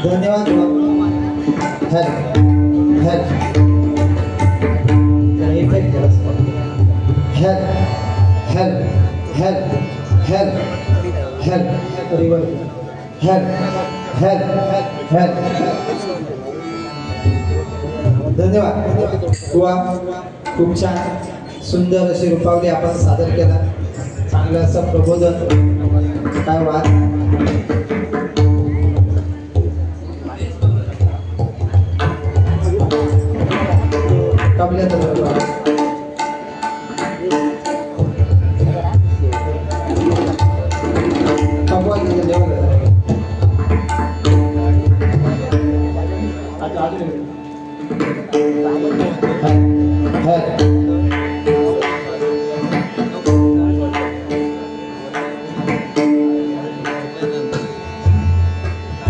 धन्यवाद. Help help help help help help river help help help. धन्यवाद बुवा. खूप छान सुंदर अशी रूपावली आपण सादर केला. चांगलं असं प्रबोधन. काय वाद काबलियत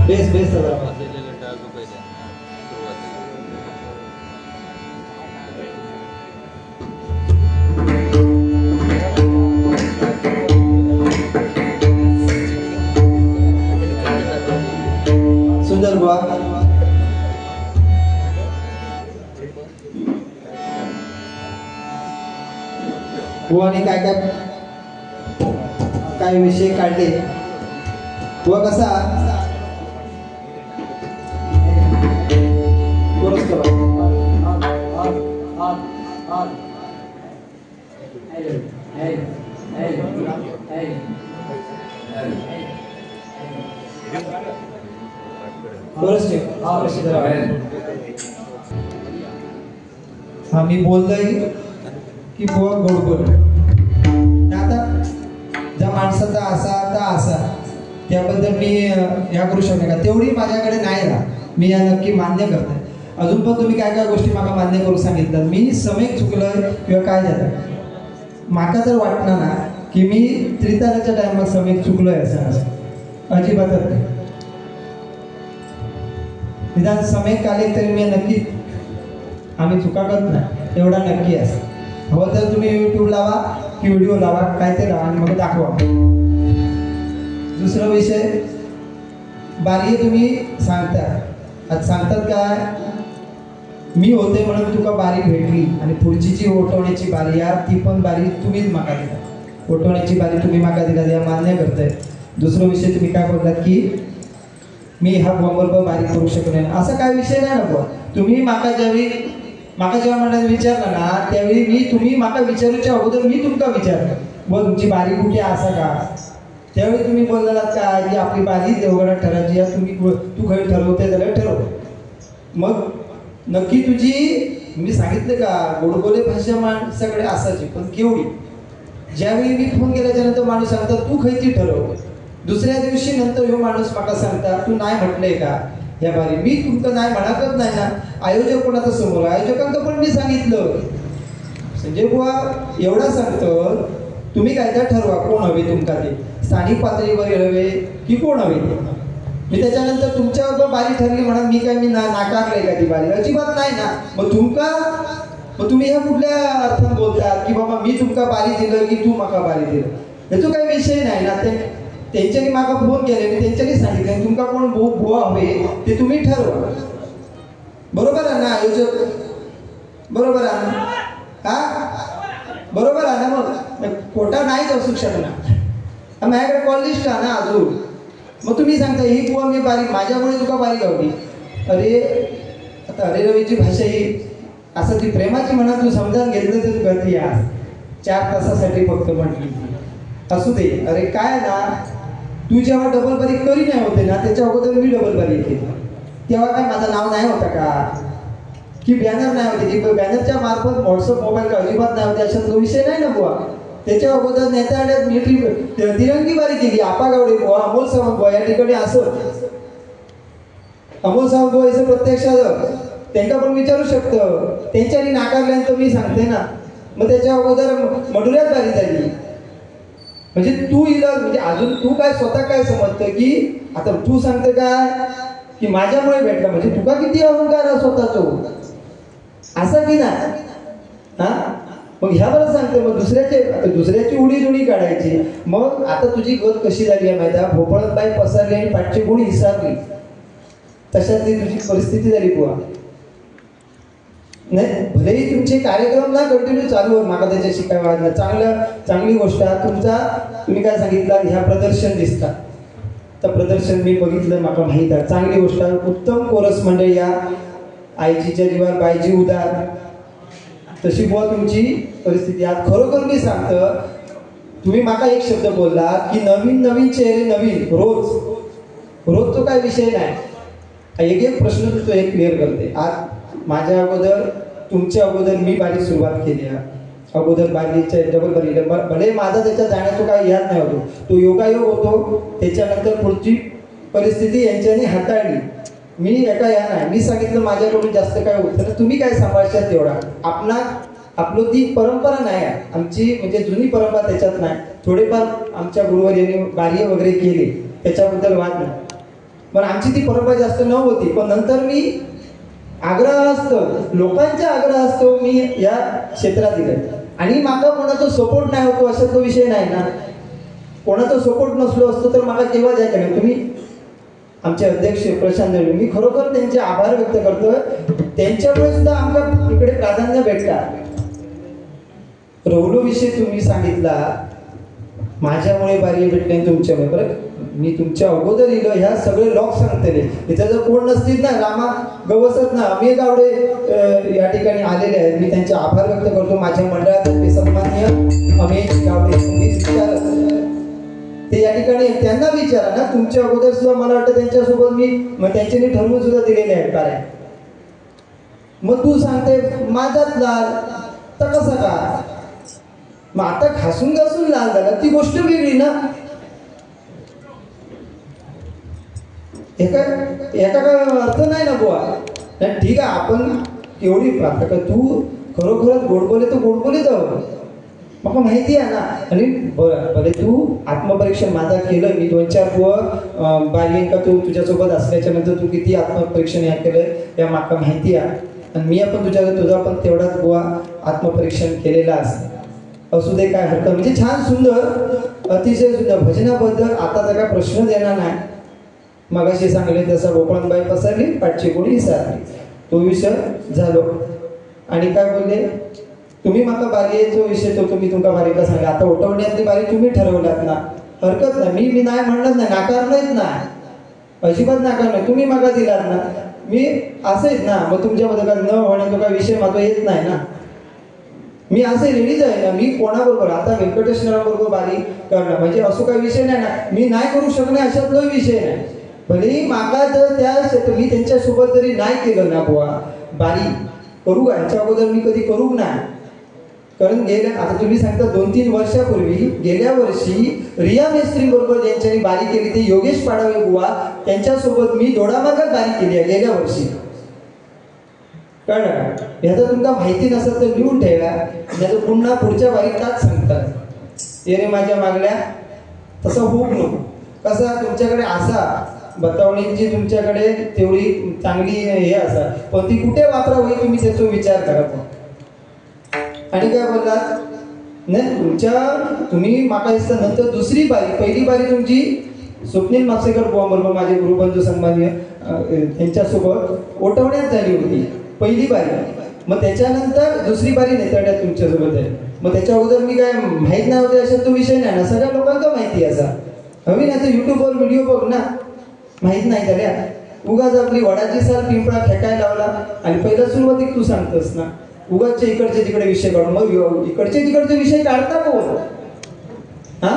बेस बेस सुंदर बुवा. बुवाने काय काय काय विषय काढले. बुवा कसा मी बोललोय की बुवा गोड बोल. आता ज्या माणसाचा असा त्याबद्दल मी या करू शकतो का तेवढी माझ्याकडे नाही राहा. मी या नक्की मान्य करते. अजून पण तुम्ही काय काय गोष्टी मला मान्य करू सांगितलं. मी समेक चुकलोय किंवा काय झालं माका जर वाटणार ना की मी त्रिताराच्या टायमात समेक चुकलोय असं अजिबातच नाही. निदान समेक आले तरी मी नक्की आम्ही चुका करत नाही एवढा नक्की आहे. हो तर तुम्ही यूट्यूब लावा की व्हिडिओ लावा काय ते लावा आणि मग दाखवा. दुसरा विषय बारी तुम्ही सांगता आज सांगतात काय मी होते म्हणून तुका बारी भेटली आणि पुढची जी ओटवण्याची बारी या ती पण बारी तुम्हीच माका दिला. ओटवण्याची बारी तुम्ही माका दिला या मान्य करताय. दुसरा विषय तुम्ही काय बोललात की मी हा बरोबर बारी करू शकत नाही असा काय विषय नाही नको. तुम्ही माका जेव्हा मला विचारलं ना त्यावेळी मी तुम्ही माका विचारूच्या अगोदर मी तुमका विचारलं व तुमची बारी कुठे असा का त्यावेळी तुम्ही बोललात का की आपली बारी देवगडात ठरायची तुम्ही तू घरी ठरवते त्याला ठरव. मग नक्की तुझी मी सांगितलं का गोडबोले भाषा माणसाकडे असायची पण केवढी. ज्यावेळी मी फोन केल्याच्या नंतर माणूस सांगता तू खैती ठरव. दुसऱ्या दिवशी नंतर ह्यो माणूस माका सांगता तू नाही म्हटलंय का या बारी. मी तुमचं नाही म्हणतच नाही ना. आयोजक कोणाचं समोर आयोजकांचं पण मी सांगितलं संजय बुवा एवढा सांगतो तुम्ही काय तर ठरवा कोण हवे तुमका ते स्थानिक पातळीवर हवे की कोण हवे ते. मी त्याच्यानंतर तुमच्याबरोबर बारी ठरली म्हणा मी काय मी नाकारलंय का ती बारी अजिबात नाही ना. मग तुम्ही ह्या कुठल्या अर्थात बोलतात की बाबा मी तुमका बारी दिलं की तू माका बारी दिलं याचा काही विषय नाही ना. त्यांच्यानी माका फोन केले मी त्यांच्यानी सांगितलं तुमका कोण बुवा हवे ते तुम्ही ठरवा. बरोबर आहे ना आयोजक बरोबर आहे ना हा बरोबर आहे ना. मग खोटा नाहीच असू शकणार. माझ्याकडे कॉल लिस्ट आहे ना अजून. मग तुम्ही सांगता ही बुवा मी बारीक माझ्यामुळे तुका बारीक गावली. अरे आता अरे रवीची भाषा ही असं ती प्रेमाची म्हणा तू समजावून घेतलं तर तू करते या 4 तासासाठी फक्त म्हटली असू दे. अरे काय ना तू जेव्हा डबल बारीक करी नाही होते ना त्याच्या अगोदर मी डबल बारीक केली तेव्हा काय माझं नाव नाही होतं का की बॅनर नाही होते की बॅनरच्या मार्फत व्हॉट्सअप मोबाईल का अजिबात नाही होते अशा विषय नाही ना बुवा. त्याच्या अगोदर नेत्या मिलिटरी तिरंगी बारी केली आपा गावडे बुवा अमोल सावंत बुवा या ठिकाणी असं अमोल सावंत बुवा याचं प्रत्यक्षात त्यांना पण विचारू शकतं. त्यांच्यानी नाकारल्यानंतर मी सांगते ना. मग त्याच्या अगोदर मडुऱ्यात बारी झाली म्हणजे तू हिला म्हणजे अजून तू काय स्वतः काय समजतं की आता तू सांगते काय की माझ्यामुळे भेटला म्हणजे तुका किती अहंकार स्वतःच असं की ना हा. मग ह्यावर सांगते मग दुसऱ्याची उडी जुडी काढायची. मग आता तुझी गत कशी झाली आहे माहिती आहे भोपळत बाई पसरली आणि पाठची गुणी हिसारली. तशातली तुझी परिस्थिती झाली बुवा. नाही भलेही तुमचे कार्यक्रम ना कंटिन्यू चालू होत, माका त्याच्याशी काय वाद नाही, चांगली गोष्ट आहे तुमचा. तुम्ही काय सांगितलं ह्या प्रदर्शन दिसतात, तर प्रदर्शन मी बघितलं, माका माहीत आहे, चांगली गोष्ट आहे. उत्तम कोरस मंडळी या आईजीच्या जीवार बायजी उदार, तशी बुवा तुमची परिस्थिती. आज खरोखर मी सांगतो, तुम्ही माका एक शब्द बोलला की नवीन चेहरे नवीन रोज तो काय विषय नाही. एक प्रश्न तो एक क्लिअर करते. आज माझ्या अगोदर तुमच्या अगोदर मी बारी सुरुवात केली आहे, अगोदर बारीच्या डबल बारी भले माझा त्याच्यात जाण्याचा काही याद नाही होतो, तो योगायोग होतो. त्याच्यानंतर पुढची परिस्थिती यांच्याने हाताळली. मी एका या नाही, मी सांगितलं माझ्याकडून जास्त काय होतं ना, तुम्ही काय सांभाळशाल तेवढा. आपलं ती परंपरा नाही आहे आमची, म्हणजे जुनी परंपरा त्याच्यात नाही. थोडेफार आमच्या गुरुवर यांनी बारी वगैरे केले, त्याच्याबद्दल वाद नाही, पण आमची ती परंपरा जास्त नव्हती. पण नंतर मी आग्रह असतो, लोकांचा आग्रह असतो, मी या क्षेत्रात दिले. आणि माका कोणाचा सपोर्ट नाही होतो असा तो विषय नाही ना. कोणाचा सपोर्ट नसलो असतो तर मला केव्हा जायचं नाही. तुम्ही आमचे अध्यक्ष प्रशांत दळवी, मी खरोखर त्यांचे आभार व्यक्त करतोय. त्यांच्यामुळे सुद्धा आमच्या इकडे प्राधान्य भेटतात. रवलो विषय तुम्ही सांगितला, माझ्यामुळे बारी भेटले तुमच्यामुळे. बरं मी तुमच्या अगोदर इलो, ह्या सगळे लोक सांगतले, इथं जर कोण नसतील ना, रामा गवसत ना, अमेय गावडे या ठिकाणी आलेले आहेत. मी त्यांचे आभार व्यक्त करतो. माझ्या मंडळातर्फे सन्माननीय अमेय गावडे ते या ठिकाणी, त्यांना विचारा ना, तुमच्या अगोदर सुद्धा मला वाटतं त्यांच्यासोबत मी त्यांच्यानी ठरवून सुद्धा दिलेले आहेत कार्य. मग तू सांगते माझाच लाल तर कसं का, मग आता घासून लाल झाला ती गोष्ट वेगळी ना. एका काय अर्थ नाही ना बुवा. नाही ठीक आहे, आपण एवढी आता का तू खरोखरच गोड बोले तर गोड बोले जाऊ, मला माहिती आहे ना. आणि बरं तू आत्मपरीक्षण माझा केलं, मी 2-4 बारी का तू तुझ्यासोबत असल्याच्या नंतर तू किती आत्मपरीक्षण या केलं या माका माहिती आहे. आणि मी आपण तुझा पण तेवढाच बुवा आत्मपरीक्षण केलेला असू दे, काय हरकत. म्हणजे छान सुंदर, अतिशय सुंदर भजनाबद्दल आता तर काय प्रश्न देणार नाही. मगाशी सांगले तसं गोपाळबाई पसरली, पाठची कोणी विसरली, तो विषय झालो. आणि काय बोलले तुम्ही माका बारीचा विषय तो तुम्ही तुमका बारी का सांगा. आता उठवण्यातली बारी तुम्ही ठरवल्यात ना, हरकत नाही. मी नाही म्हणत नाही, नाकारलंच नाही, अजिबात नाकार नाही. तुम्ही माका दिलात ना, मी असेच ना. मग तुमच्याबद्दल न होण्याचा काय विषय माझा येत नाही ना. मी असे रेडीच आहे ना. मी कोणाबरोबर आता व्यंकटेश्वराबरोबर बारी करणं म्हणजे असं काही विषय नाही ना. मी नाही करू शकणे अशातला विषय नाही. भलेही माका जर त्या मी त्यांच्यासोबत जरी नाही केलं ना बुवा बारी करू का, ह्याच्या अगोदर मी कधी करू नाही. कारण आता तुम्ही सांगता 2-3 वर्षापूर्वी गेल्या वर्षी रिया मेस्त्री बरोबर ज्यांच्यानी बारी केली ते योगेश पाडवे बुवा, त्यांच्यासोबत मी दोडामागात बारी केली आहे गेल्या वर्षी. कळलं का? ह्याचं तुमका माहिती नसेल तर लिहून ठेवा, ह्याचं पुन्हा पुढच्या बारीकताच सांगतात. ते रे माझ्या मागल्या तसं होऊ नको. कसं तुमच्याकडे असा बतावणीची तुमच्याकडे तेवढी चांगली हे असा, पण ती कुठे वापरावी तुम्ही त्याचा विचार करा. आणि काय बोललात नाही तुम्ही माका नंतर दुसरी बारी, पहिली बारी तुमची स्वप्नील मासेकर बुवा बरोबर माझे गुरुबंधू सन्माननीय त्यांच्यासोबत ओटवण्यात झाली होती पहिली बारी. मग त्याच्यानंतर दुसरी बारी नेतड्यात तुमच्यासोबत आहे. मग त्याच्या अगोदर मी काय माहीत नाही होते असा तो विषय नाही ना. सगळ्या लोकांना माहिती असा हवी ना. तर युट्यूबवर व्हिडिओ बघ ना, माहीत नाही झाल्या उगाच आपली वडाची साल पिंपळा फेकायला लावला. आणि पहिला सुरुवातीक तू सांगतोस ना उगाच इकडचे तिकडे विषय काढून, मग इकडचे तिकडचे विषय काढता कोण हा.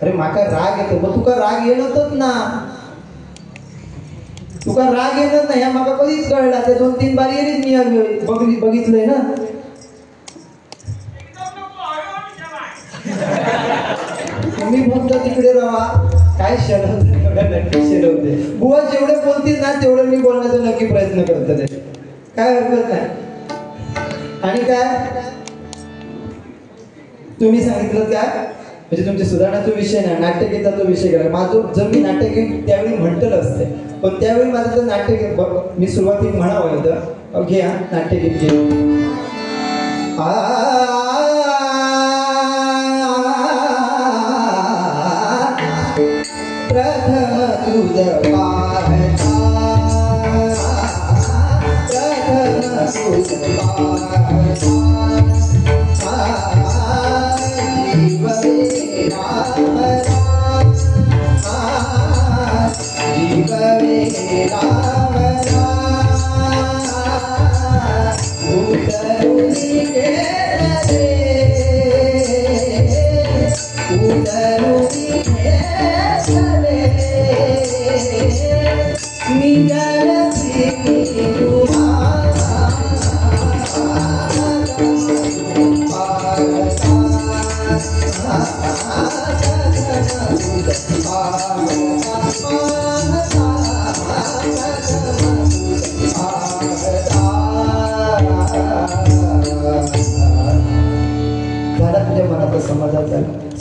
अरे माका राग येतो, मग तुका राग येणतच ना, तुका राग येणच नाही. माका कधीच कळला. ते 2-3 बारी मी बघितलंय ना. तुम्ही फक्त तिकडे राहा, काय शिरवते बुवा. जेवढे बोलतील ना तेवढं मी बोलण्याचा नक्की प्रयत्न करतो, काय हरकत नाही. आणि काय तुम्ही सांगितलं काय म्हणजे तुमच्या सुधारणाचा विषय नाही, नाट्यगीताचा विषय करा. माझं जर मी नाट्यगीत त्यावेळी म्हणतलं असते, पण त्यावेळी माझं तर नाट्यगीत मी सुरुवातीत म्हणावं होतं. घ्या नाट्यगीत घे. प्रथम तुझ पाहता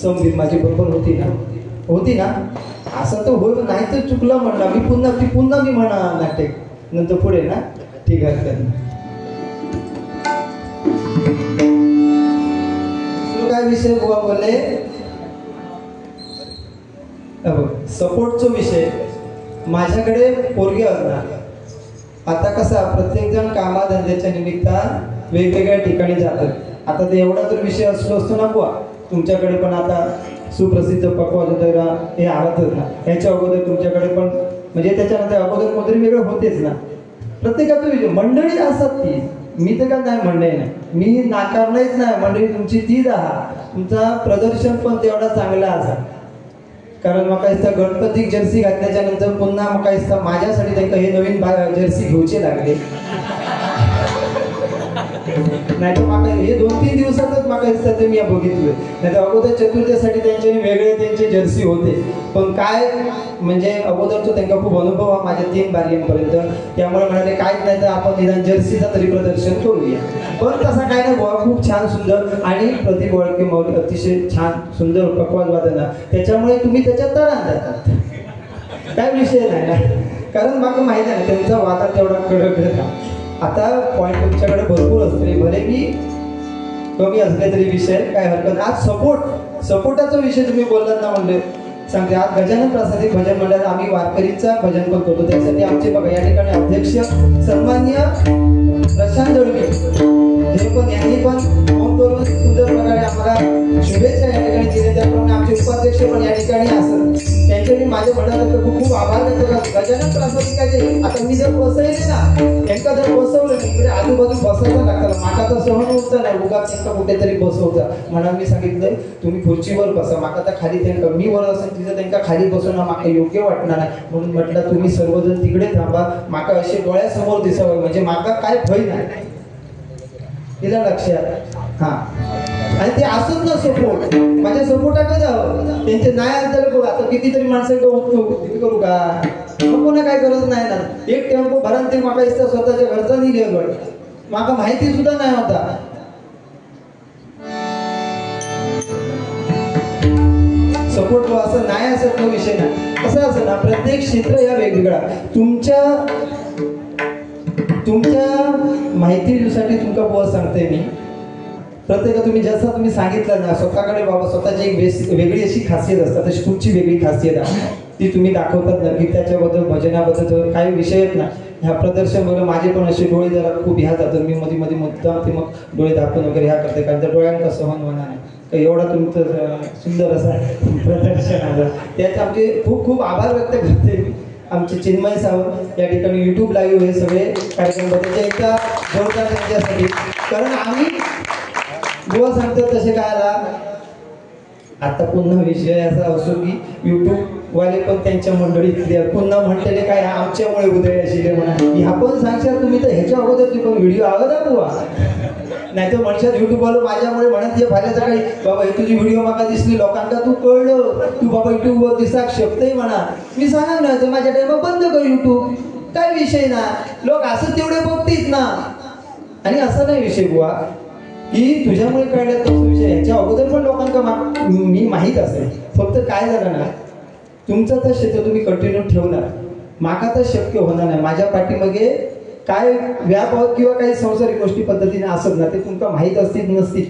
समजून माझी बरोबर होती ना असं तर होय नाही तर चुकलं म्हणला मी पुन्हा मी म्हणा नाटक नंतर पुढे ना ठीक आहे काय विषय बुवा बोलले सपोर्टचा विषय माझ्याकडे पोरगी असणार आता कसा प्रत्येक जण कामाधंद्याच्या निमित्तान वेगवेगळ्या ठिकाणी जातात आता ते एवढा तर विषय असतो ना बुवा तुमच्याकडे पण आता सुप्रसिद्ध पकवाज हे आहातच ना ह्याच्या अगोदर तुमच्याकडे पण म्हणजे त्याच्यानंतर अगोदर कोणतरी वेगळं होतेच ना प्रत्येकाचं विषय मंडळी असतात ती मी तर काय नाही मंडळी नाही मी नाकारणारच नाही मंडळी तुमची तीच आहात तुमचा प्रदर्शन पण तेवढा चांगला असा कारण मका इथं गणपतीक जर्सी घातल्याच्या नंतर पुन्हा मका इथं माझ्यासाठी त्यांना हे नवीन जर्सी घेऊचे लागले नाही तर माका हे 2-3 दिवसातच माका इथं ते मी बघितलं नाही तर अगोदर चतुर्थीसाठी त्यांचे वेगळे त्यांचे जर्सी होते पण काय म्हणजे अगोदरचा त्यांना खूप अनुभव हा माझ्या 3 बारीपर्यंत त्यामुळे म्हणाले काहीच नाही तर आपण निदान जर्सीचा तरी प्रदर्शन करूया पण तसा काय नाही बुवा खूप छान सुंदर आणि प्रतीक वळके मौली अतिशय छान सुंदर पकवाज वादना त्याच्यामुळे तुम्ही त्याच्यात तरात जातात काय विषय नाही ना कारण मला माहिती आहे त्यांचा वादा तेवढा कडक का आता पॉईंट तुमच्याकडे भरपूर असले भले की कमी असले तरी विषय काय हरकत आज सपोर्टाचा विषय तुम्ही बोललात ना म्हणजे सांगते आज गजानन प्रासादिक भजन मंडळात आम्ही वारकरीचा भजन पण करतो त्यासाठी आमचे बघा या ठिकाणी अध्यक्ष सन्माननीय प्रशांत दळवी हे पण यांनी पण फोन करून सुंदर प्रकारे आम्हाला शुभेच्छा या ठिकाणी दिले त्याप्रमाणे आमचे उपाध्यक्ष पण या ठिकाणी असत त्यांचे मी माझ्या मंडळाचे खूप आभार व्यक्त करतो गजानन प्रासादिकाचे आता मी जर बसवले ना त्यांना जर बसवलं मी इकडे आजूबाजू बसायचं लागतं माका तर सहन होतं नाही उगाच त्यांना कुठेतरी बसवता म्हणून मी सांगितलं तुम्ही खुर्चीवर बसा माका तर खाली त्यांना मी वर असेल तिथं त्यांना खाली बसवणं माका योग्य वाटणार नाही म्हणून म्हटलं तुम्ही सर्वजण तिकडे थांबा माका असे डोळ्यासमोर दिसावं म्हणजे माका काय भय नाही तिला लक्षात हा आणि ते असत ना सपोर्ट माझ्या सपोर्टाकडे जावं त्यांचे नाही अंतर आता कितीतरी माणसं करू का कोणा काय गरज नाही ना एक टेम्पो भरण ते माका इथं स्वतःच्या घरचा निघेल माका माहिती सुद्धा नाही होता सपोर्ट असं नाही असत तो विषय नाही कसं असं ना प्रत्येक क्षेत्र या वेगवेगळा तुमच्या माहितीसाठी तुमका बोल सांगते मी प्रत्येक तुम्ही जसं तुम्ही सांगितलं ना स्वतःकडे बाबा स्वतःची एक वेगळी अशी खासियत असतात तशी तुमची वेगळी खासियत आहे ती तुम्ही दाखवतात ना की त्याच्याबद्दल भजनाबद्दल काही विषय आहेत ना ह्या प्रदर्शन वगैरे माझे पण असे डोळे जरा खूप ह्या जातात मी मध्ये मुद्दाम ते मग डोळे दाखवून वगैरे ह्या करते कारण त्या डोळ्यांना सहन होणार नाही एवढा तुमचं सुंदर असा प्रदर्शन आलं त्यात आमचे खूप खूप आभार व्यक्त करते मी आमचे चिन्मय सावंत या ठिकाणी YouTube लाईव्ह हे सगळे कार्यक्रम बद्दलचे एकदा जोरदार त्यांच्यासाठी कारण आम्ही गोवा सांगतो तसे काय आला आता पुन्हा विषय असा असो की YouTube वाले पण त्यांच्या मंडळीत पुन्हा म्हणतेले काय आमच्यामुळे उदय अशी म्हणा ह्या पण सांगशाल तुम्ही तर ह्याच्या अगोदर तुम्ही पण व्हिडिओ आवडा बुवा नाही तर मनुष्यात युट्यूबवाला माझ्यामुळे म्हणत ये फायदा सकाळी बाबा हे तुझी व्हिडिओ माका दिसली लोकांना तू कळलं तू बाबा युट्यूबवर दिसाक शकतंय म्हणा मी सांगा ना तर माझ्या टाइम बंद कर युट्यूब काय विषय ना लोक असं तेवढे बघतील ना आणि असं नाही विषय बुवा की तुझ्यामुळे कळलं तसं विषय ह्याच्या अगोदर पण लोकांना मी माहीत असेल फक्त काय झालं ना तुमचं तर क्षेत्र तुम्ही कंटिन्यू ठेवणार माका तर शक्य होणार नाही माझ्या पाठीमागे काय व्याप किंवा काही संसारिक गोष्टी पद्धतीने असत ना ते तुमका माहीत असतील नसतील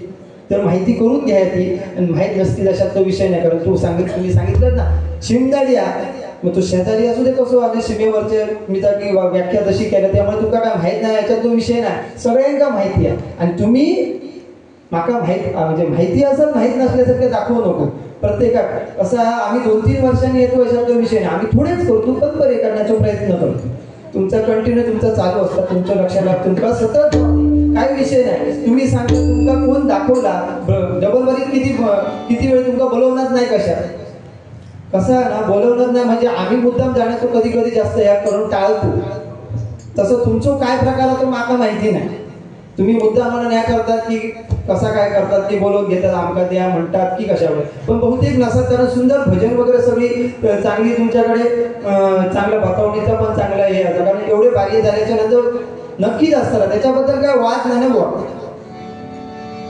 तर माहिती करून घ्या ती, आणि माहीत नसतील अशात तो विषय नाही. कारण तुम्ही सांगितलं ना शिमदाडी आहे, मग तो शेजारी असू दे कसो आणि सीमेवरचे मी तर की व्याख्या तशी केल्या, त्यामुळे तुमका काय माहीत नाही याच्यात तो विषय नाही, सगळ्यांका माहिती आहे. आणि तुम्ही माका म्हणजे माहिती असेल माहीत नसल्यासारखं दाखवू नको प्रत्येकाक. असं आम्ही 2-3 वर्षांनी येतो अशात तो विषय नाही, आम्ही थोडेच करतो पण बरे करण्याचा प्रयत्न करतो. तुमचा कंटिन्यू तुमचं चालू असतं, तुमच्या लक्षात तुमका सतत काही विषय नाही. तुम्ही सांगता तुमका कोण दाखवला डबल वरीत किती वेळ तुमका बोलवणार नाही कशा कसं आहे ना, बोलवणार नाही म्हणजे आम्ही मुद्दाम जाण्याचं कधी कधी जास्त या करून टाळतो. तसं तुमचं काय प्रकार आहे तो माका माहिती नाही. तुम्ही मुद्दा म्हणून या करतात की कसा काय करतात की बोलवून घेतात आमका द्या म्हणतात की कशावर, पण बहुतेक नसतात. कारण सुंदर भजन वगैरे सगळी चांगली तुमच्याकडे चांगलं बतावणीचं पण चांगलं हे असं, कारण एवढे बारी झाल्याच्या नंतर नक्कीच असतात त्याच्याबद्दल काय वाद नाही ना.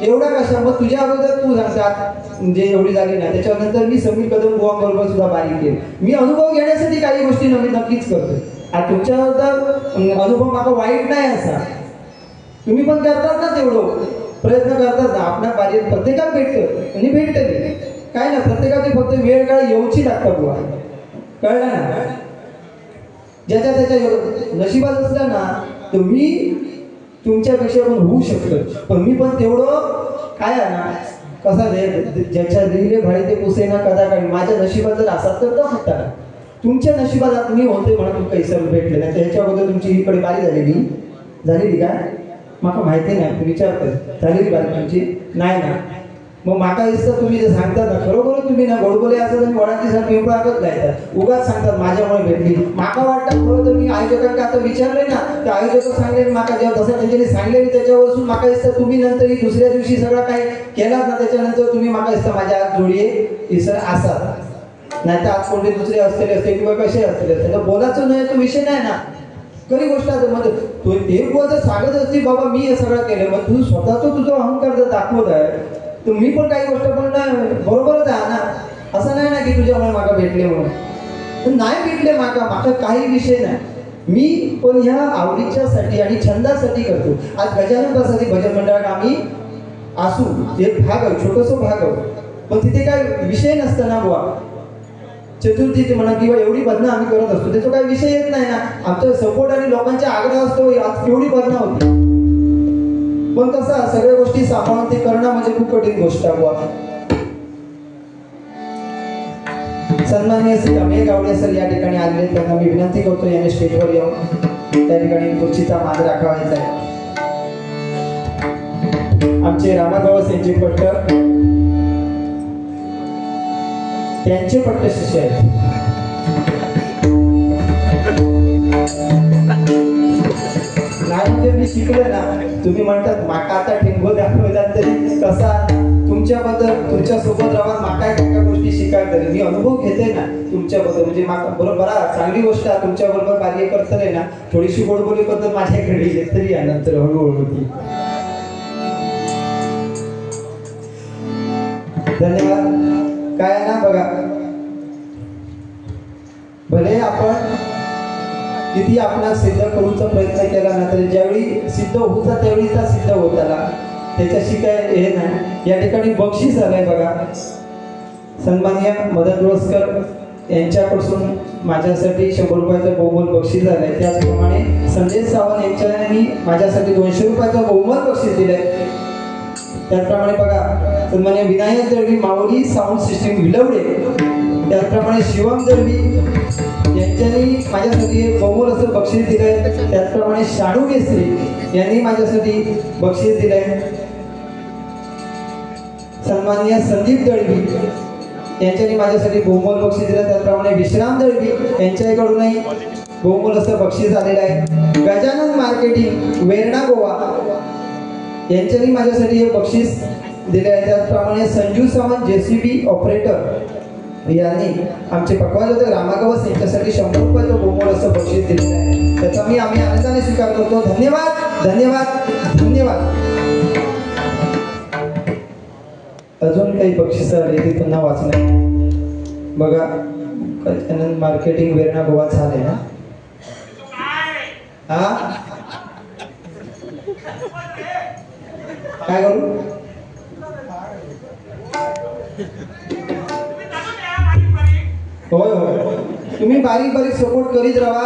एवढा कशा मग तुझ्या अगोदर तू सांगतात म्हणजे एवढी झाली नाही, त्याच्यानंतर मी समीर कदम बुवांबरोबर सुद्धा बारीक केली. मी अनुभव घेण्यासाठी काही गोष्टी नक्कीच करतो. आणि तुमच्याबद्दल अनुभव माका वाईट नाही असा, तुम्ही पण करतात ना तेवढं प्रयत्न करतात ना. आपल्या बारीक प्रत्येकाला भेटतं आणि भेटतं काय ना, प्रत्येकाची फक्त वेळ काळ येऊची लागतं बुवा, कळलं ना. ज्याच्या त्याच्या नशिबात असलं ना तर मी तुमच्यापेक्षा पण होऊ शकतं, पण मी पण तेवढं काय आहे ना कसा ज्याच्या लिहिले भाडी ते पुसे ना कदा काढी. माझ्या नशिबात जर असाच तर होता, तुमच्या नशिबात मी होते म्हणून तुमका इसर भेटले नाही, त्याच्याबद्दल तुमची इकडे बारी झालेली काय माका माहिती नाही. विचारतात झालेली बारी तुमची नाही ना, मग माका दिसतं तुम्ही जे सांगतात ना खरोखर तुम्ही ना गोडबोले असतात आणि वडाची सर पिंपळाकच जायतात, उगाच सांगतात माझ्यामुळे भेटली. माका वाटतं खरं तर मी आयोजकांना आता विचारले ना, ते आयोजक सांगले माका जेव्हा तसं त्यांच्यानी सांगले त्याच्यावरून माका दिसतं तुम्ही नंतर दुसऱ्या दिवशी सगळं काही केलात ना, त्याच्यानंतर तुम्ही माका दिसतं माझ्या हात जोडीये इसर असाच, नाही तर आज कोणते दुसरे असलेले असते किंवा कसे असलेले असते. तर बोलायचं नाही तो विषय नाही ना, खरी गोष्ट आहे. मग तू ते जर सांगत असते बाबा मी हे सगळं केलं, मग तू स्वतःच तुझा अहंकार जर दाखवत आहे तर मी पण काही गोष्ट पण बरोबरच आहे ना. असं नाही ना की तुझ्यामुळे माका भेटले म्हणून, नाही भेटले माका काही विषय नाही. मी पण ह्या आवडीच्यासाठी आणि छंदासाठी करतो. आज गजानन प्रसादी भजन मंडळात आम्ही असू एक भाग आहे, छोटंसं भाग आहे, पण तिथे काय विषय नसतं ना बुवा. चतुर्थीचे म्हणा किंवा एवढी भजनं आम्ही करत असतो, त्याचा काही विषय येत नाही ना. आमचा सपोर्ट आणि लोकांचा आग्रह असतो आज केवढी भजनं होती, पण कसं सगळ्या गोष्टी सांभाळून ते करणं म्हणजे खूप कठीण गोष्ट आहे बुवा. सन्माननीय श्री अमेय गावडे सर या ठिकाणी आलेले, त्यांना मी विनंती करतो याने स्टेजवर येऊन त्या ठिकाणी खुर्चीचा मान राखावायचा आहे. आमचे रामागवस यांचे पट्ट त्यांचे पट्ट शिष्य आहेत. नाही म्हणजे मी शिकले ना, तुम्ही म्हणतात माका आता ठेंगो दाखवतात तरी कसा तुमच्याबद्दल तुमच्यासोबत राहून माका एका गोष्टी शिकायला तरी मी अनुभव घेते ना तुमच्याबद्दल. म्हणजे माका बरोबर चांगली गोष्ट आहे, तुमच्याबरोबर कार्य करतले ना थोडीशी गोडबोली पद्धत माझ्याकडे येत तरी आहे नंतर हळूहळू ती. धन्यवाद. काय ना बघा, भले आपण किती आपणास सिद्ध करूचा प्रयत्न केला ना तरी ज्यावेळी सिद्ध होता त्यावेळी त्या सिद्ध होताला त्याच्याशी काय हे नाही. या ठिकाणी बक्षीस आलंय बघा, सन्माननीय मदन डोळसकर यांच्यापासून माझ्यासाठी 100 रुपयाचं बहुमोल बक्षीस आलंय. त्याचप्रमाणे संदेश सावंत यांच्यानी माझ्यासाठी 200 रुपयाचं बहुमोल बक्षीस दिलंय. त्याचप्रमाणे बघा सन्माननीय विनायक दळवी माऊली साऊंड सिस्टीम विलवडे, त्याचप्रमाणे शिवम दळवी यांच्यानी माझ्यासाठी बहुमोल असं बक्षीस दिलंय. त्याचप्रमाणे शाणू केसरी यांनी माझ्यासाठी बक्षीस दिलंय. सन्माननीय संदीप दळवी यांच्यानी माझ्यासाठी बहुमोल बक्षीस दिलं. त्याचप्रमाणे विश्राम दळवी यांच्याकडूनही बहुमोल असं बक्षीस आलेलं आहे. गजानन मार्केटिंग वेरणा गोवा यांच्यानी माझ्यासाठी हे बक्षीस दिले आहे. त्याचप्रमाणे संजू सावंत JCB ऑपरेटर यांनी आमचे पकवाज होते रामागवस यांच्यासाठी 100 रुपयाचं बहुमोल असं बक्षीस दिलेलं आहे. त्याचा आम्ही आनंदाने स्वीकार करतो. धन्यवाद धन्यवाद धन्यवाद. अजून काही बक्षीस आले ती पुन्हा वाचणार बघा. गजानन मार्केटिंग वेरणा गोवा झाले ना. हा काय करू होय होय, तुम्ही बारीक बारीक सपोर्ट करीत राहा.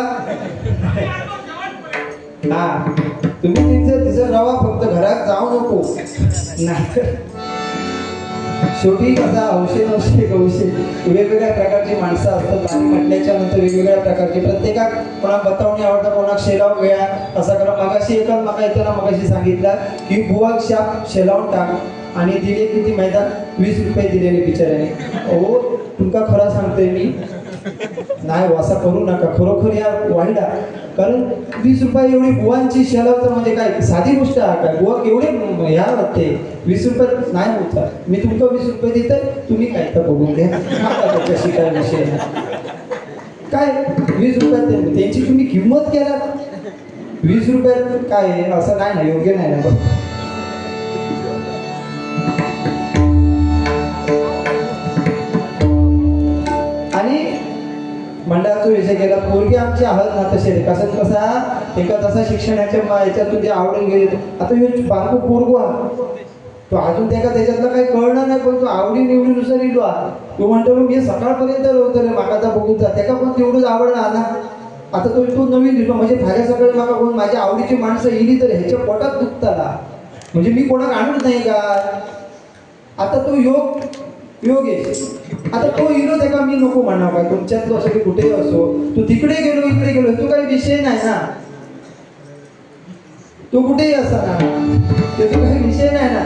हा, तुम्ही तिचं राहा, फक्त घरात जाऊ नको. नाही शेवटी कसा हौशे नवशे गौशे वेगवेगळ्या प्रकारची माणसं असतात. बारी म्हटल्याच्या नंतर वेगवेगळ्या प्रकारची, प्रत्येकात कोणा बतावणी आवडतं, कोणा शेलाव वेळा असा करा. मगाशी एका मका येताना मगाशी सांगितलं की बुवा शाप शेलावून टाक आणि दिले किती मैदान 20 रुपये दिलेले बिचाऱ्याने. हो तुमका खरा सांगतोय मी, नाही असं करू नका खरोखर या वाईट. कारण 20 रुपये एवढी बुवांची शेलावतं म्हणजे काय साधी गोष्ट आहे काय? बुवा केवढे ह्या वाटते 20 रुपये नाही होता. मी तुमका 20 रुपये देतोय, तुम्ही काय तर बघून घ्या. त्याच्याशी काय विषय काय 20 रुपयात त्यांची तुम्ही किंमत केला. 20 रुपयात काय असं नाही ना, योग्य नाही ना. बघ आणि मंडळाचा विषय केला. पोरगी आमची आहात ना तसे कसं कसा एका तसा शिक्षणाच्या याच्यातून जे आवडून गेले. आता हे बांकू पोरगो हा तो अजून त्याच्यातलं काही कळणार नाही, पण तो आवडी निवडीनुसार येतो. तो म्हणतो मी सकाळपर्यंत होतो रे माका आता बघून जा, त्याला पण तेवढंच आवडणार ना. आता तो नवीन दिसतो म्हणजे फाऱ्या सकाळी माका कोण माझ्या आवडीची माणसं येईल तर ह्याच्या पोटात दुखताला म्हणजे मी कोणाक आणूच नाही का. आता तो योग आहे. आता तो हिरो त्याला मी नको म्हणणार काय, तुमच्यातलं असं की कुठेही असो, तू तिकडे गेलो इकडे गेलो तो काही विषय नाही ना. तो कुठेही असा ना, त्याचा काही विषय नाही ना.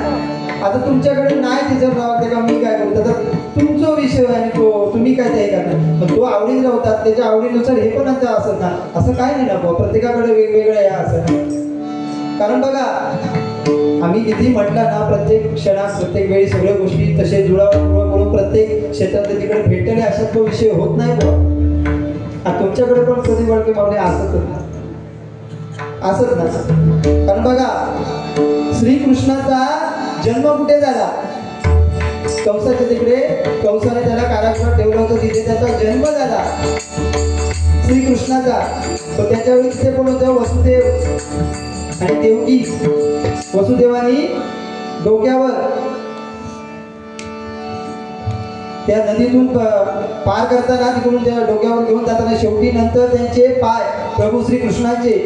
आता तुमच्याकडे नाही तिचं राव त्याला मी काय करतो, तर तुमचा विषय आहे तो तुम्ही काय ते करणार. पण तो आवडीत राहतात, त्याच्या आवडीनुसार हे पण आता असत ना. असं काय नाही ना, प्रत्येकाकडे वेगवेगळं या असं. कारण बघा आम्ही किती म्हटलं ना, प्रत्येक क्षणात प्रत्येक वेळी सगळ्या गोष्टी तसे जुळावून करून प्रत्येक क्षेत्रात तिकडे भेटणे असा तो विषय होत नाही. तुमच्याकडे पण कधी वळके मावले असत ना. कारण बघा श्रीकृष्णाचा जन्म कुठे झाला? कंसाच्या तिकडे, कंसाने त्याला कारागृहात ठेवलं होतं, तिथे त्याचा जन्म झाला श्रीकृष्णाचा. तो त्याच्यावेळी तिथे पण होतं वसुदेव आणि देवकी. वसुदेवानी डोक्यावर त्या नदीतून पार करताना तिकडून त्या डोक्यावर घेऊन जाताना शेवटी नंतर त्यांचे पाय प्रभू श्रीकृष्णाचे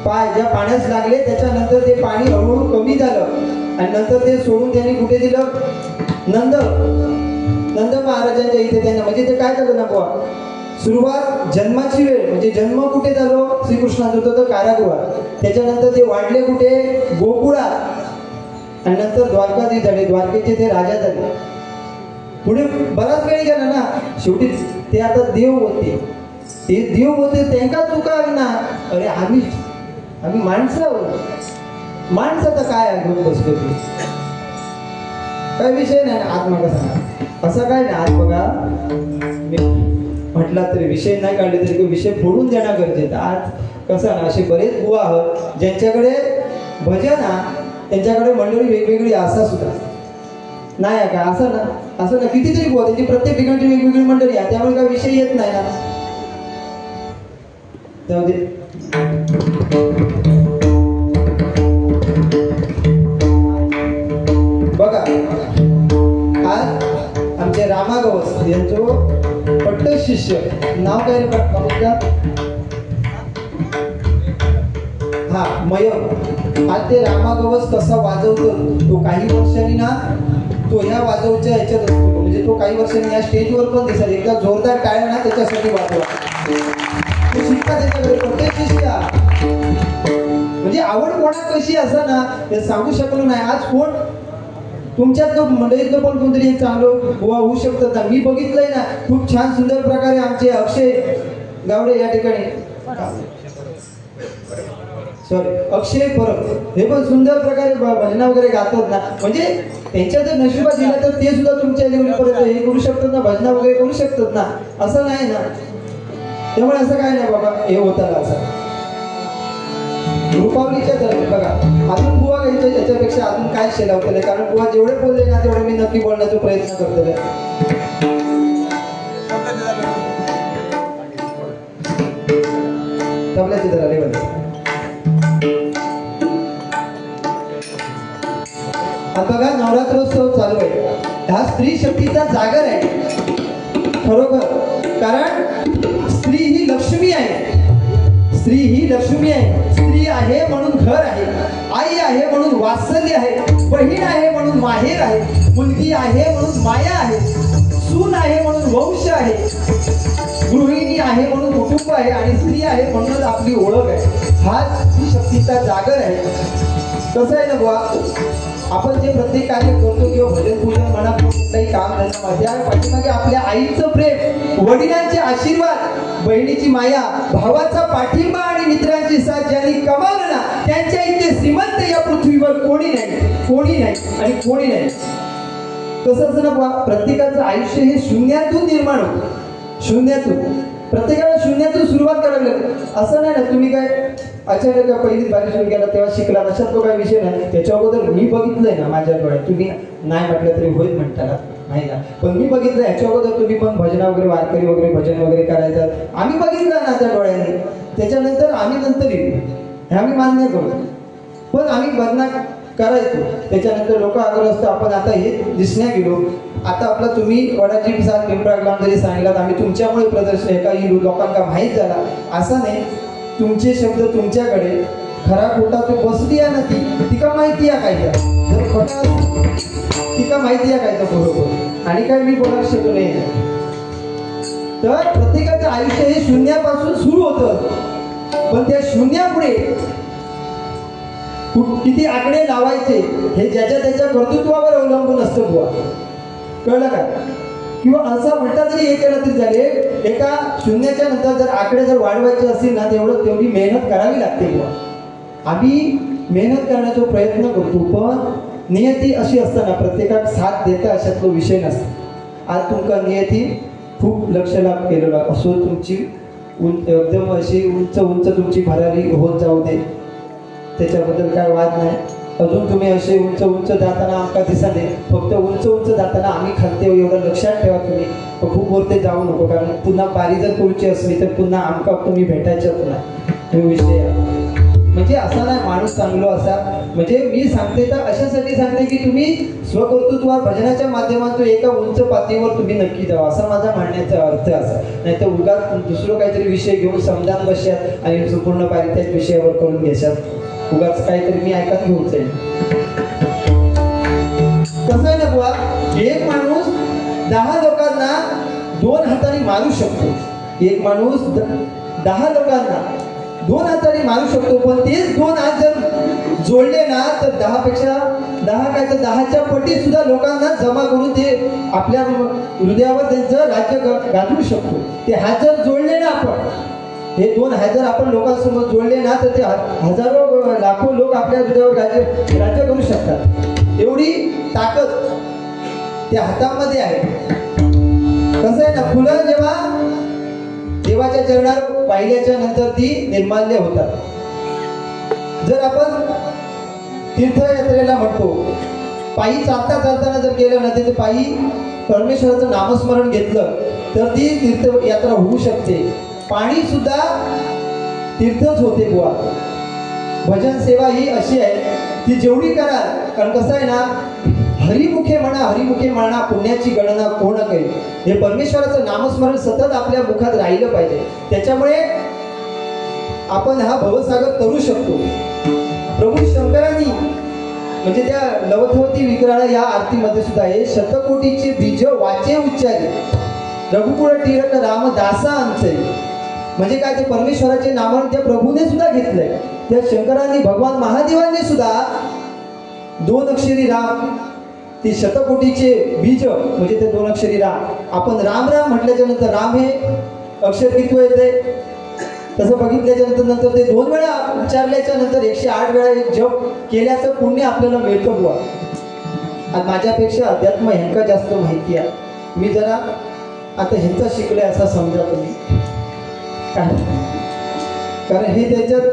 पाय ज्या पाण्यास लागले त्याच्यानंतर ते पाणी हळूहळू कमी झालं आणि नंतर ते सोडून त्यांनी कुठे दिलं? नंद महाराजांच्या इथे त्यांना. म्हणजे ते काय झालं ना बुवा, सुरुवात जन्माची वेळ म्हणजे जन्म कुठे झालो श्रीकृष्णाचा होतं तर कारागृहात. त्याच्यानंतर ते वाढले कुठे? गोकुळात. आणि नंतर द्वारकाधीश झाले, द्वारकेचे ते राजा झाले. पुढे बराच वेळ गेला ना, शेवटी ते आता देव होते. ते देव होते त्यांना चुका ना. अरे आम्ही माणसाचं काय घेऊन बसतो तू? काय विषय नाही ना. आज मग सांगा असं काय नाही. आज बघा म्हटला तरी विषय नाही काढले तरी तो विषय फोडून देणं गरजेचं. आज कसं ना, असे बरेच बुवा आहोत ज्यांच्याकडे भजन त्यांच्याकडे मंडळी वेगवेगळी आशा सुद्धा नाही आहे का. असं ना कितीतरी बुवा त्यांची प्रत्येक ठिकाणची वेगवेगळी मंडळी आहे, त्यामुळे काही विषय येत नाही ना. जाऊ दे. बघा आज आमचे रामा गवस यांचं पट्ट शिष्य नाव काय रे बघा. हा मयक. आज ते रामा गवस कसा वाजवतो तो काही वर्षांनी ना तो ह्या वाजवच्या ह्याच्यात असतो. म्हणजे तो काही वर्षांनी या स्टेजवर पण दिसत. एकदा जोरदार टाळ्या ना त्याच्यासाठी वाजवा. तो शिकता त्याच्याकडे प्रत्येक शिष्य. म्हणजे आवड कोणा कशी असं ना ते सांगू शकलो नाही. आज कोण तुमच्यात मंडळीतलं पण कोणतरी एक चांगलं बुवा होऊ शकतं ना. मी बघितलंय ना खूप छान सुंदर प्रकारे आमचे अक्षय गावडे या ठिकाणी अक्षय परब हे पण सुंदर प्रकारे भजना वगैरे गातात ना. म्हणजे त्यांच्या जर नशिबात दिलं तर ते सुद्धा तुमच्या लेवलपर्यंत हे करू शकतात ना, भजना वगैरे करू शकतात ना. असं नाही ना. त्यामुळे असं काय नाही बाबा हे होतं असं. रुपावलीच्या दरम्यान बघा अजून बुवा घ्यायचं याच्यापेक्षा अजून काय शेलावतले. कारण बुवा जेवढे बोलले ना तेवढे मी नक्की बोलण्याचा प्रयत्न करतोय. तबल्याची जरा लेवल. आता बघा नवरात्रोत्सव चालू आहे. हा स्त्री शक्तीचा जागर आहे खरोखर. कारण स्त्री ही लक्ष्मी आहे, स्त्री ही लक्ष्मी आहे. स्त्री आहे म्हणून घर आहे, आई आहे म्हणून वात्सल्य आहे, बहीण आहे म्हणून माहेर आहे, मुलगी आहे म्हणून माया आहे, सून आहे म्हणून वंश आहे, गृहिणी आहे म्हणून कुटुंब आहे आणि स्त्री आहे म्हणून आपली ओळख आहे. हा शक्तीचा जागर आहे. कसं आहे ना बुवा, आपण जे प्रत्येक कार्य करतो किंवा भजन पूजन म्हणा कुठलंही काम धंदा पाठीमागे आपल्या आईचं प्रेम, वडिलांचे आशीर्वाद, बहिणीची माया, भावाचा पाठिंबा आणि मित्रांची साथ ज्यांनी कमावलं ना त्यांच्या इतके श्रीमंत या पृथ्वीवर कोणी नाही, कोणी नाही आणि कोणी नाही. तसंच ना बुवा, प्रत्येकाचं आयुष्य हे शून्यातून निर्माण होतं, शून्यातून. प्रत्येकाला शून्यातून सुरुवात करावी लागते. असं नाही ना तुम्ही काय अचानक पहिलीच बारी सुरू केला तेव्हा शिकला, अशात तो काही विषय नाही. त्याच्या अगोदर मी बघितलंय ना माझ्या डोळ्यात, तुम्ही नाही म्हटलं तरी होईल म्हणताना नाही ना, पण मी बघितलं ह्याच्या अगोदर तुम्ही पण भजना वगैरे वारकरी वगैरे भजन वगैरे करायचं आम्ही बघितलं ना त्या डोळ्याने. त्याच्यानंतर आम्ही नंतर येऊ हे आम्ही मान्य करू, पण आम्ही बदना करायचो. त्याच्यानंतर लोक आग्रह आपण आता हे दिसण्या गेलो. आता आपला तुम्ही वडाची साथ पिंपळा जरी सांगितलात आम्ही तुमच्यामुळे प्रदर्शन आहे काही लोकांना माहीत झाला असं नाही. तुमचे शब्द तुमच्याकडे खरा खोटा तो बसली आहे ना ती का माहिती आहे काय जर खोटा ती का माहिती आहे काय बरोबर आणि काय मी बोलायला शकलो नाही. तर प्रत्येकाचं आयुष्य हे शून्यापासून सुरू होतं, पण त्या शून्यापुढे किती आकडे लावायचे हे ज्याच्या त्याच्या कर्तृत्वावर अवलंबून असतं बुवा, कळलं का? किंवा असा उलटा जरी हे केलं तरी झाले, एका शून्याच्या नंतर जर आकडे जर वाढवायचे असतील ना तेवढी मेहनत करावी लागते बुवा. आम्ही मेहनत करण्याचा प्रयत्न करतो, पण नियती अशी असताना प्रत्येकाक साथ देता अशा तो विषय नसतो. आज तुमका नियती खूप लक्ष लाभ केलेला असो, तुमची एकदम अशी उंच उंच तुमची भरारी होत जाऊ दे, त्याच्याबद्दल काय वाद नाही. अजून तुम्ही असे उंच उंच जाताना आमका दिसा दे, फक्त उंच उंच जाताना आम्ही खालते एवढं लक्षात ठेवा तुम्ही. खूप वरते जाऊ नको, कारण पुन्हा बारी जर पुढची असली तर पुन्हा आमका तुम्ही भेटायचंच नाही हे विषय. म्हणजे असा नाही माणूस चांगलो असा, म्हणजे मी सांगते तर अशासाठी सांगते की तुम्ही स्वकर्तृत्वावर भजनाच्या माध्यमातून एका उंच पातळीवर तुम्ही नक्की जावा, असा माझा म्हणण्याचा अर्थ असा. नाही तर उगाच दुसरं काहीतरी विषय घेऊन समजान बसतात आणि संपूर्ण बारी त्याच विषयावर करून घेशात, उगाच काहीतरी मी ऐकत घेऊन जाईल. कसं आहे ना बुवा, एक माणूस 10 लोकांना 2 हाताने मारू शकतो. एक माणूस 10 लोकांना 2 हाताने मारू शकतो, पण तेच 2 हात जर जोडले ना तर 10 पेक्षा 10 काय तर 10च्या पटी सुद्धा लोकांना जमा करून ते आपल्या हृदयावर त्यांचं राज्य गाजवू शकतो. ते हात जर जोडले ना आपण, हे 2 हात जर आपण लोकांसमोर जोडले ना तर ते हजारो लाखो लोक आपल्या हृदयावर राज्य करू शकतात. एवढी ताकद त्या हातामध्ये आहे. कसं आहे ना, फुलं जेव्हा देवाच्या चरणावर पाहिल्याच्या नंतर ती निर्माल्य होतात. जर आपण तीर्थयात्रेला म्हणतो, पायी चालता चालताना जर गेलं ना ते पायी परमेश्वराचं नामस्मरण घेतलं तर ती तीर्थयात्रा होऊ शकते. पाणी सुद्धा तीर्थच होते बुवा. भजन सेवा ही अशी आहे ती जेवढी कराल, कारण कसं आहे ना, हरिमुखे म्हणा पुण्याची गणना कोण करेल. हे परमेश्वराचं नामस्मरण सतत आपल्या मुखात राहिलं पाहिजे. त्याच्यामुळे आपण हा भवसागर करू शकतो. प्रभू शंकरांनी म्हणजे त्या लवथवती विक्राळा या आरतीमध्ये सुद्धा हे शतकोटीचे बीज वाचे उच्चारे रघुकुळ टिळक रामदासांचे, म्हणजे काय ते परमेश्वराचे नामन त्या प्रभूने सुद्धा घेतलंय. त्या शंकरांनी भगवान महादेवांनी सुद्धा 2 अक्षरी राम, ते शतकोटीचे बीज म्हणजे ते 2 अक्षरी राम. आपण राम राम म्हटल्याच्या नंतर राम हे अक्षर किती येते तसं बघितल्याच्या नंतर ते 2 वेळा उच्चारल्याच्या नंतर 108 वेळा एक जप केल्याचं पुण्य आपल्याला मिळतं बुवा. आणि माझ्यापेक्षा अध्यात्म ह्यांका जास्त माहिती आहे. मी जरा आता ह्यांचा शिकलोय असा समजा तुम्ही, कारण हे त्याच्यात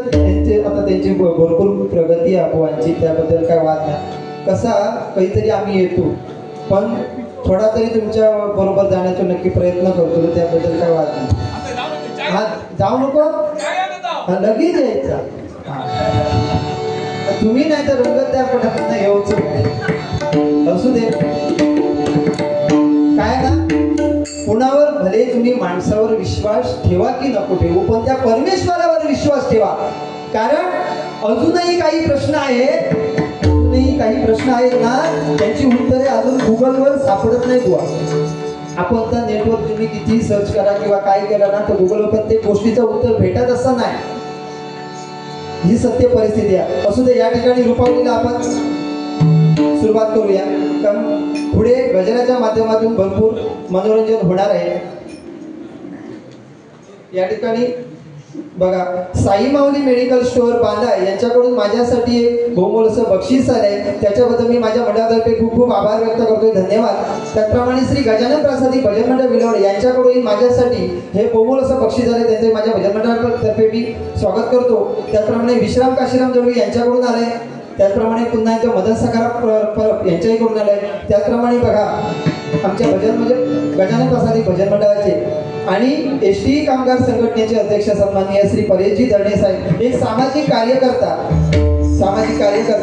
आता त्यांची भरपूर प्रगती आहे अपोवांची, त्याबद्दल काय वाद नाही. कसा काहीतरी आम्ही येतो, पण थोडा तरी तुमच्या बरोबर जाण्याचा नक्की प्रयत्न करतो, त्याबद्दल काय वाद नाही. हा जाऊ नको, लगेच यायचा तुम्ही, नाही तर रंगत त्या पटापट येऊच असू दे. काय ना, कुणावर भले तुम्ही माणसावर विश्वास ठेवा की नको ठेवू, पण त्या परमेश्वरावर विश्वास ठेवा. कारण अजूनही काही प्रश्न आहेत ना, त्यांची उत्तरे अजून गुगलवर सापडत नाही बुवा. आपण तर नेटवर तुम्ही किती सर्च करा किंवा काय केला ना, तर गुगलवर प्रत्येक गोष्टीचं उत्तर भेटत असं नाही. ही सत्य परिस्थिती आहे. असू दे, या ठिकाणी रूपावलीला आपण सुरुवात करूया. कारण पुढे गजराच्या माध्यमातून भरपूर मनोरंजन होणार आहे. या ठिकाणी बघा, साई माऊली मेडिकल स्टोअर बांदा यांच्याकडून माझ्यासाठी एक बहुमोल असं बक्षीस आलंय. त्याच्याबद्दल मी माझ्या मंडळातर्फे खूप खूप आभार व्यक्त करतोय, धन्यवाद. त्याचप्रमाणे श्री गजानन प्रसादी भजन मंडळ विलवड यांच्याकडून माझ्यासाठी हे बहुमोल असं बक्षीस आले, त्यांचे माझ्या भजन मंडळातर्फे मी स्वागत करतो. त्याचप्रमाणे विश्राम काशीराम जोडवी यांच्याकडून आले. त्याचप्रमाणे पुन्हा एकदा मदन सकाराम यांच्याकडून आलंय. त्याचप्रमाणे बघा, आमच्या भजन म्हणजे गजानन प्रसादी भजन मंडळाचे आणि एसटी कामगार संघटनेचे अध्यक्ष सन्माननीय श्री परेशजी दर्णे साहेब, एक सामाजिक कार्यकर्ता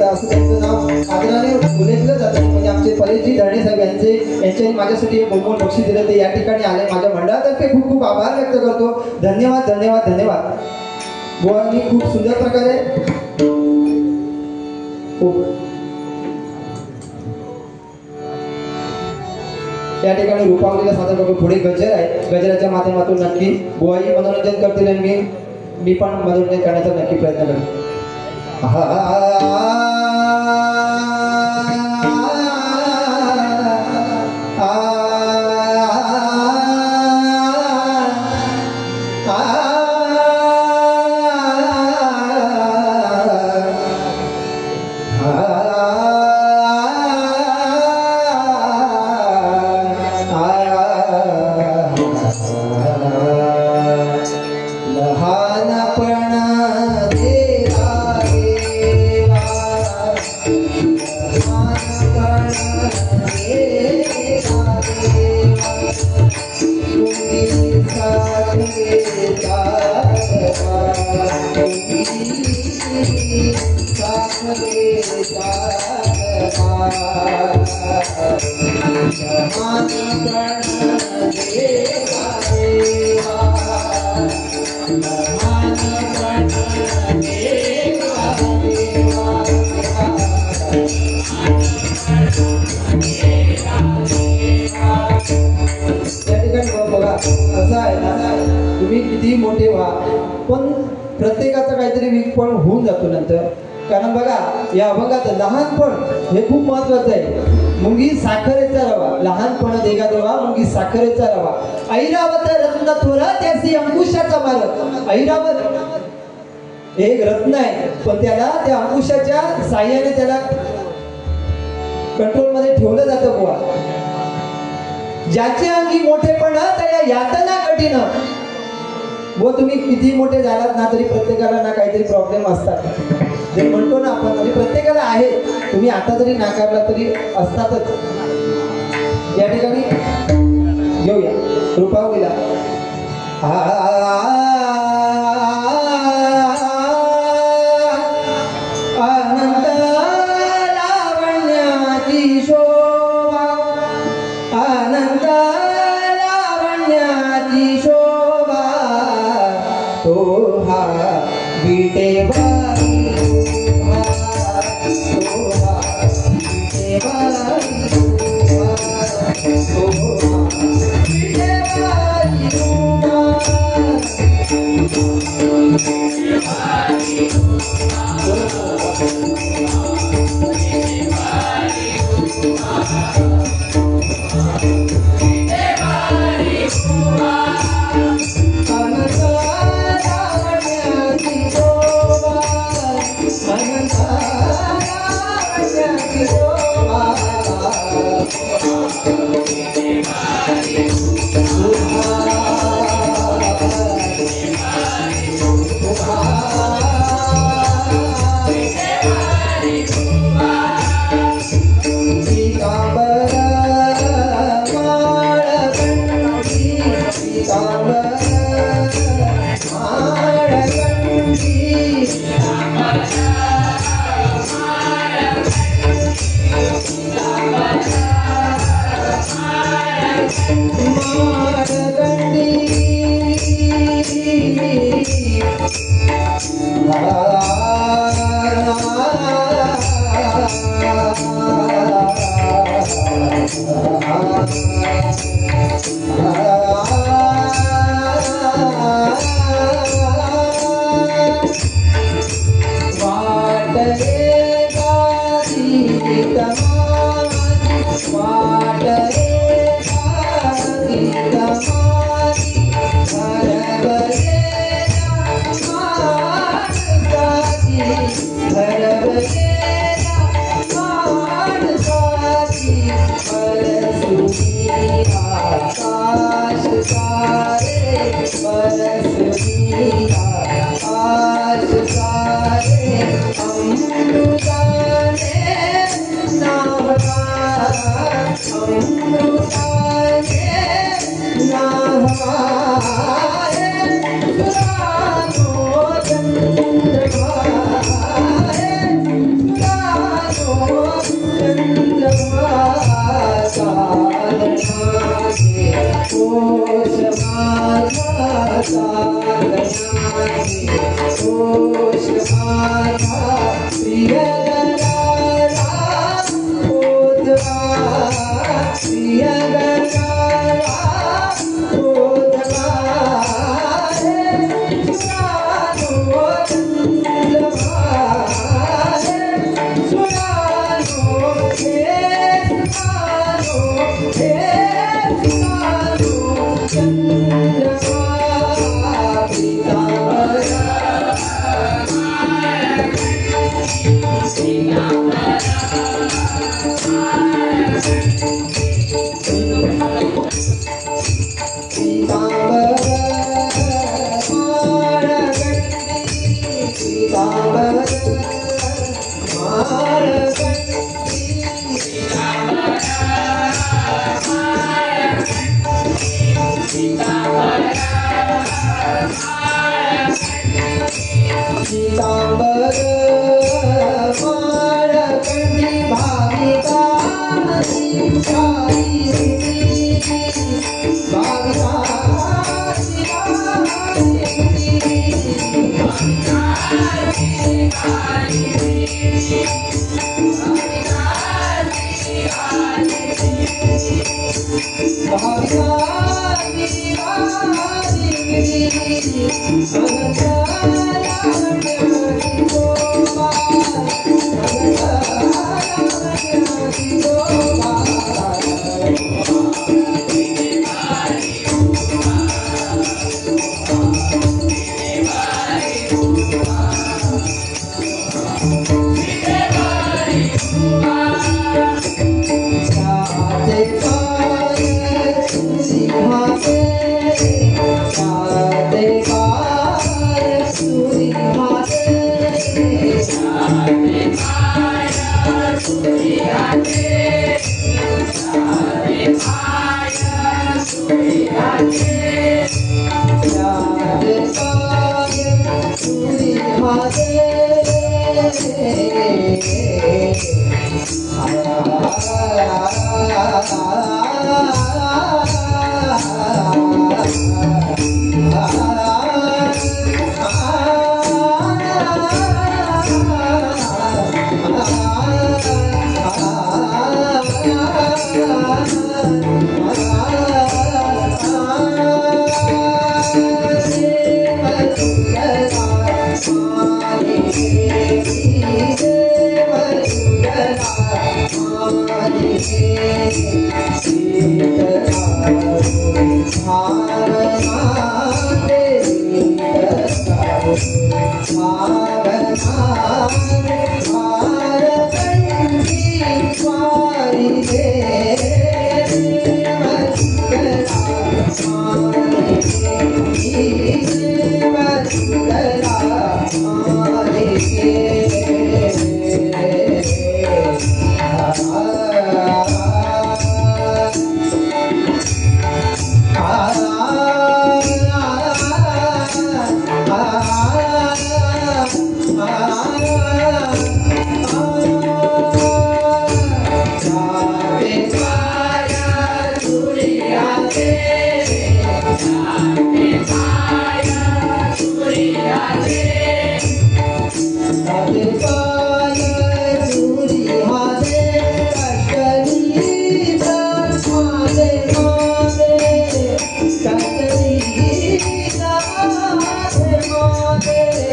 असं त्यांचं नाव आदराने उल्लेखलं जातं. म्हणजे आमचे परेशजी दर्णे साहेब यांचे माझ्यासाठी एक बहुमोल बक्षीस दिले, ते या ठिकाणी आले. माझ्या मंडळातर्फे खूप खूप आभार व्यक्त करतो, धन्यवाद धन्यवाद धन्यवाद. बुवांनी खूप सुंदर प्रकारे या ठिकाणी रूपावलीला सादर करतो. पुढे गजर आहे, गजराच्या माध्यमातून नक्की बुवाई मनोरंजन करतील आणि मी पण मनोरंजन करण्याचा नक्की प्रयत्न करेन. तुम्ही किती मोठे व्हा, पण प्रत्येकाचा काहीतरी वीकपण होऊन जातो नंतर. कारण बघा, या अभंगात लहानपण हे खूप महत्वाचं आहे. मुंगी साखरेचा रवा, लहानपण देगा देवा मुंगी साखरेचा रवा. ऐरावत रत्न थोरा त्याची अंकुशाचा मारत. ऐरावत एक रत्न आहे, पण त्याला त्या अंकुशाच्या साह्याने त्याला कंट्रोल मध्ये ठेवलं जातं बुवा. ज्याच्या अंगी मोठेपणा त्या यातना कठीण. व तुम्ही किती मोठे झालात ना तरी प्रत्येकाला ना काहीतरी प्रॉब्लेम असतात. जे म्हणतो ना आपण, म्हणजे प्रत्येकाला आहे. तुम्ही आता जरी नाकारला तरी असतातच. या ठिकाणी घेऊया रूपावलीला. आनंद लावण्याची शोभा, आनंद लावण्याची शोभा, तो हा विटेवारी, तो हा विटेवारी, तो हा विटेवारी माळगंडी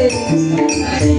Bye.